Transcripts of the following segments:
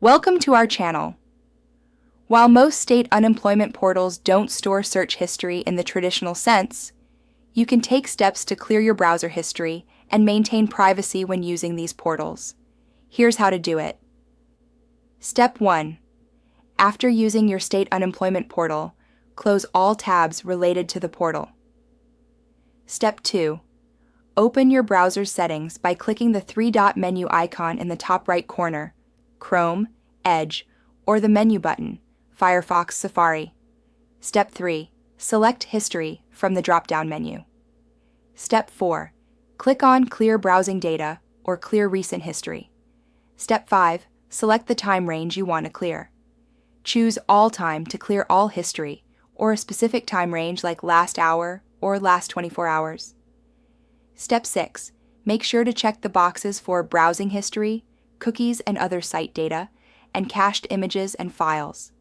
Welcome to our channel. While most state unemployment portals don't store search history in the traditional sense, you can take steps to clear your browser history and maintain privacy when using these portals. Here's how to do it. Step 1. After using your state unemployment portal, close all tabs related to the portal. Step 2. Open your browser's settings by clicking the three-dot menu icon in the top right corner, Chrome, Edge, or the menu button, Firefox, Safari. Step 3. Select History from the drop-down menu. Step 4. Click on Clear Browsing Data or Clear Recent History. Step 5. Select the time range you want to clear. Choose All Time to clear all history, or a specific time range like last hour or last 24 hours. Step 6. Make sure to check the boxes for browsing history, cookies and other site data, and cached images and files.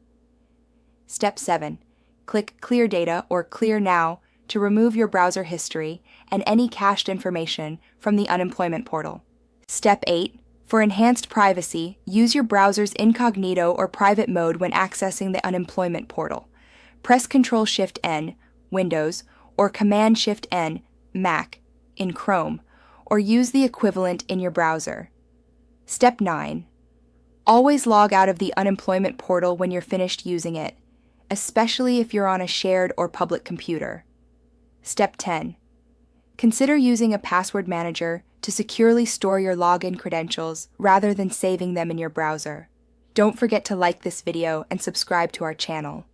Step 7. Click Clear Data or Clear Now to remove your browser history and any cached information from the unemployment portal. Step 8. For enhanced privacy, use your browser's incognito or private mode when accessing the unemployment portal. Press Ctrl-Shift-N, Windows, or Command-Shift-N, Mac, in Chrome, or use the equivalent in your browser. Step 9. Always log out of the unemployment portal when you're finished using it, especially if you're on a shared or public computer. Step 10. Consider using a password manager to securely store your login credentials rather than saving them in your browser. Don't forget to like this video and subscribe to our channel.